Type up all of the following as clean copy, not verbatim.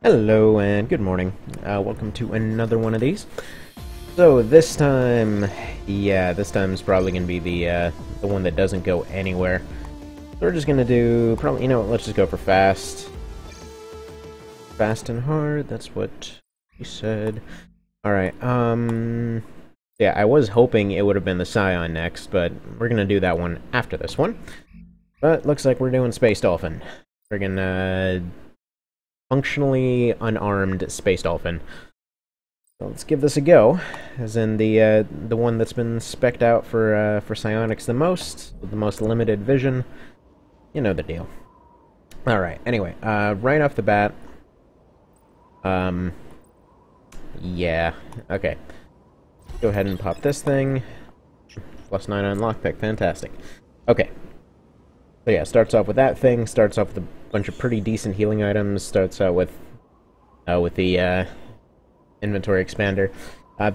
Hello and good morning. Welcome to another one of these. So this time, this time is probably going to be the one that doesn't go anywhere. So we're just going to do, probably, let's just go for fast. Fast and hard, that's what he said. Alright, yeah, I was hoping it would have been the Psion next, but we're going to do that one after this one. But looks like we're doing Space Dolphin. We're going to functionally unarmed Space Dolphin. So let's give this a go, as in the one that's been spec'd out for Psionics the most, with the most limited vision. You know the deal. Alright, anyway, right off the bat, yeah, okay. Go ahead and pop this thing. +9 on lockpick, fantastic. Okay. So yeah, starts off with that thing, starts off with a bunch of pretty decent healing items, starts out with the inventory expander.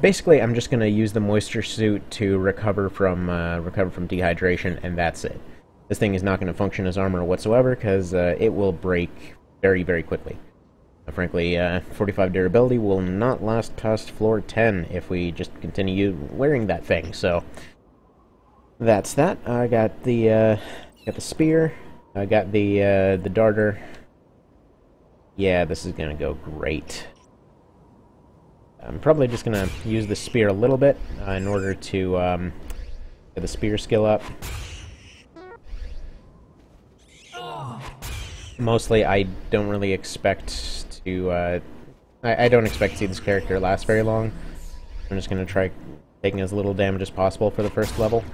Basically, I'm just going to use the moisture suit to recover from dehydration, and that's it. This thing is not going to function as armor whatsoever, because it will break very, very quickly. Frankly, 45 durability will not last past floor 10 if we just continue wearing that thing, so that's that. I got the spear, I got the darter. Yeah, this is gonna go great. I'm probably just gonna use the spear a little bit in order to get the spear skill up. Mostly, I don't really expect to, I don't expect to see this character last very long. I'm just gonna try taking as little damage as possible for the first level.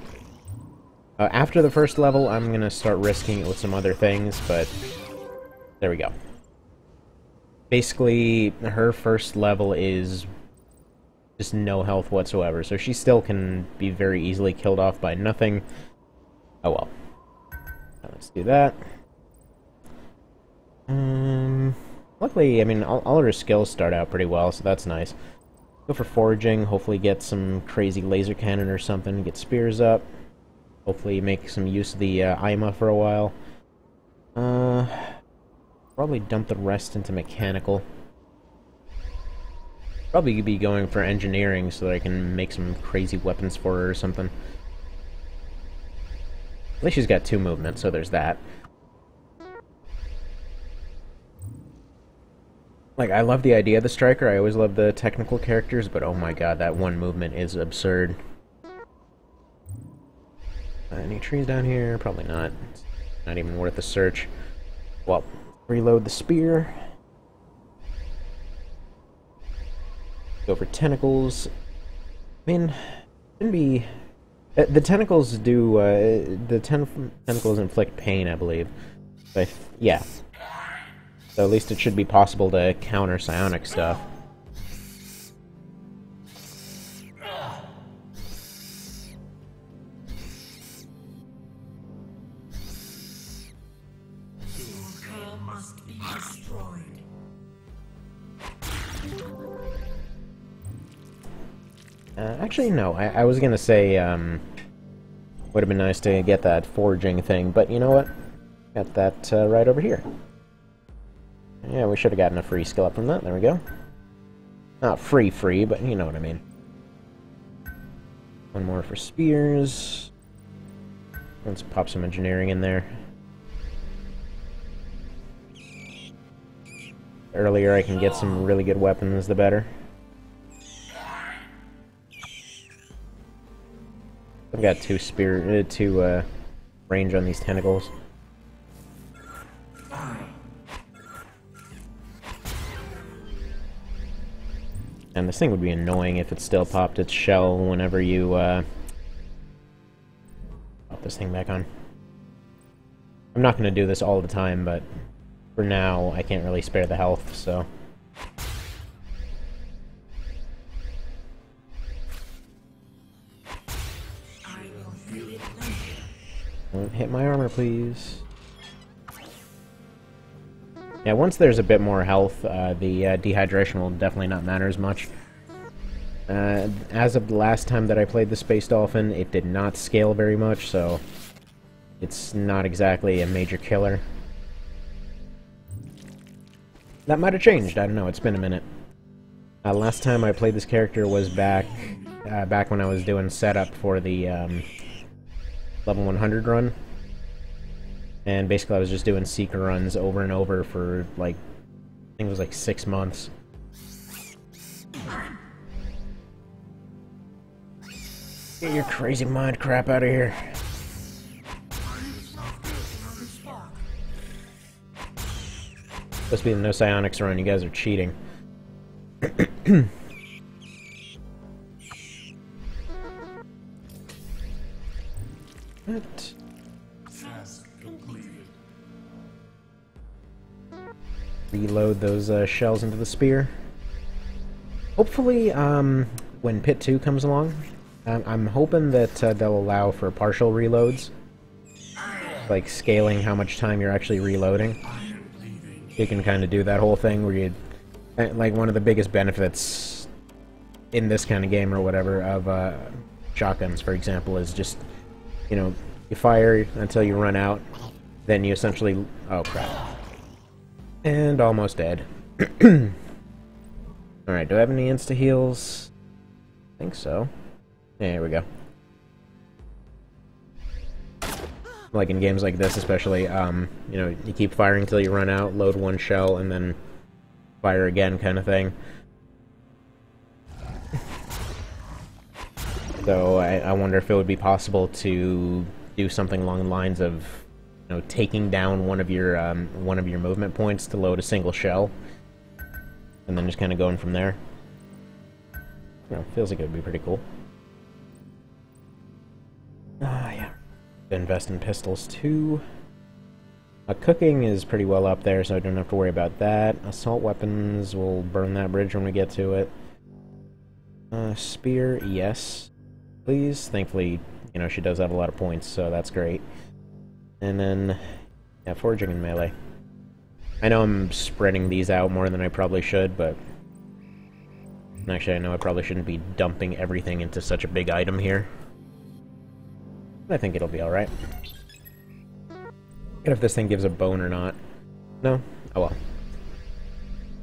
After the first level, I'm gonna start risking it with some other things, but there we go. Basically, her first level is just no health whatsoever, so she still can be very easily killed off by nothing. Oh well. Let's do that. Luckily, I mean, all of her skills start out pretty well, so that's nice. Go for foraging, hopefully get some crazy laser cannon or something, get spears up. Hopefully make some use of the IMA for a while. Probably dump the rest into mechanical. Probably be going for engineering so that I can make some crazy weapons for her or something. At least she's got 2 movement, so there's that. Like, I love the idea of the Striker, I always love the technical characters, but oh my god, that 1 movement is absurd. Any trees down here? Probably not. It's not even worth a search. Well, reload the spear. Go for tentacles. I mean, shouldn't be... the tentacles do, tentacles inflict pain, I believe. But, yeah. So at least it should be possible to counter psionic stuff. Actually, no. I was gonna say, would have been nice to get that foraging thing, but you know what? Got that right over here. Yeah, we should have gotten a free skill up from that. There we go. Not free, but you know what I mean. One more for spears. Let's pop some engineering in there. The earlier I can get some really good weapons, the better. I've got 2 range on these tentacles. And this thing would be annoying if it still popped its shell whenever you pop this thing back on. I'm not going to do this all the time, but for now I can't really spare the health, so... Don't hit my armor, please. Yeah, once there's a bit more health, the dehydration will definitely not matter as much. As of the last time that I played the Space Dolphin, it did not scale very much, so it's not exactly a major killer. That might have changed, I don't know, it's been a minute. Last time I played this character was back when I was doing setup for the level 100 run. And basically I was just doing Seeker runs over and over for, like, I think it was like 6 months. Get your crazy mind crap out of here. Supposed to be the no Psionics run, you guys are cheating. What? Task completed. Reload those shells into the spear. Hopefully, when Pit 2 comes along, I'm hoping that they'll allow for partial reloads. Like scaling how much time you're actually reloading. You can kind of do that whole thing where you... Like, one of the biggest benefits in this kind of game or whatever of shotguns, for example, is just, you know, you fire until you run out, then you essentially... Oh, crap. And almost dead. Alright, do I have any insta-heals? I think so. Yeah, here we go. Like in games like this especially, you know, you keep firing until you run out, load one shell, and then fire again kind of thing. So I wonder if it would be possible to do something along the lines of, you know, taking down one of your movement points to load a single shell, and then just kind of going from there. You know, feels like it would be pretty cool. Yeah. Invest in pistols too. Cooking is pretty well up there, so I don't have to worry about that. Assault weapons, we'll burn that bridge when we get to it. Spear, yes. Please. Thankfully, you know, she does have a lot of points, so that's great. And then, yeah, foraging and melee. I know I'm spreading these out more than I probably should, but... Actually, I know I probably shouldn't be dumping everything into such a big item here. I think it'll be alright. Forget if this thing gives a bone or not. No? Oh well.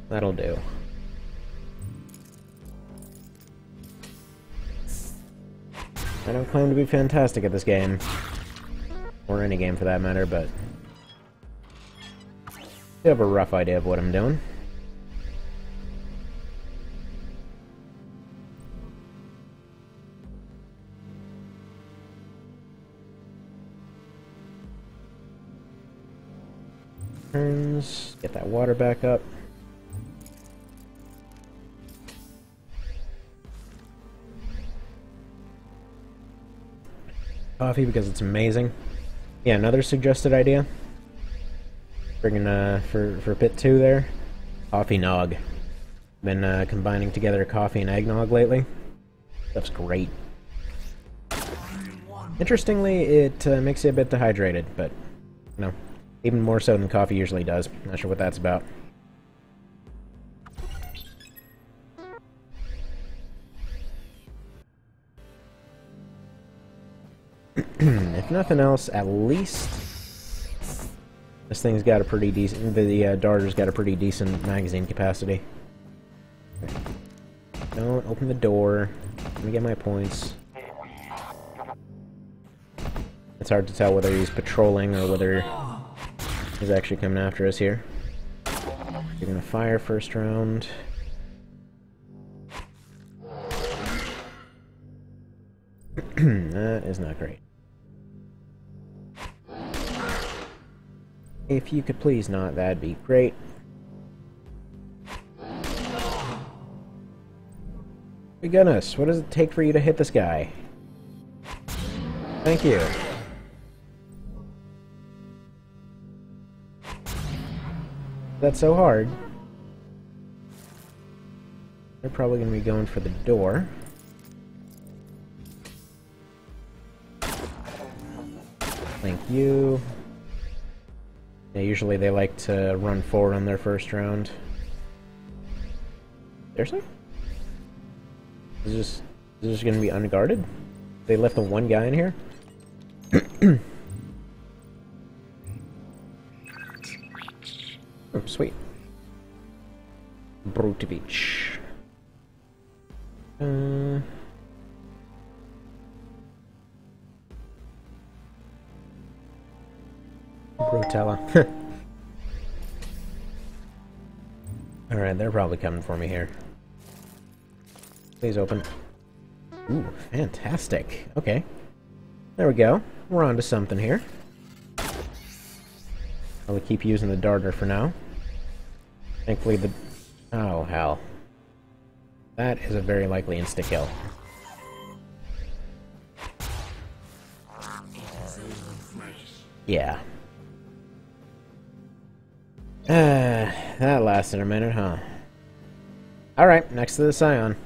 That'll do. I don't claim to be fantastic at this game. Or any game for that matter, but... I have a rough idea of what I'm doing. Turns, get that water back up. Coffee because it's amazing. Yeah, another suggested idea. Bringing for Pit 2 there. Coffee nog. Been combining together coffee and eggnog lately. Stuff's great. Interestingly, it makes you a bit dehydrated, but you know. Even more so than coffee usually does. Not sure what that's about. If nothing else, at least this thing's got a pretty decent... The darter's got a pretty decent magazine capacity. Okay. Don't open the door. Let me get my points. It's hard to tell whether he's patrolling or whether... He's actually coming after us here. You're gonna fire first round. That is not great. If you could please not, that'd be great. My goodness, what does it take for you to hit this guy? Thank you. That's so hard. They're probably going to be going for the door. Thank you. Yeah, usually they like to run forward on their first round. Seriously? Is this going to be unguarded? They left the one guy in here? Oh, sweet. Brutovich. Brutella. Alright, they're probably coming for me here. Please open. Ooh, fantastic. Okay. There we go. We're on to something here. I'll keep using the darter for now. Thankfully the... Oh, hell. That is a very likely insta-kill. Yeah. That lasted a minute, huh? Alright, next to the Scion.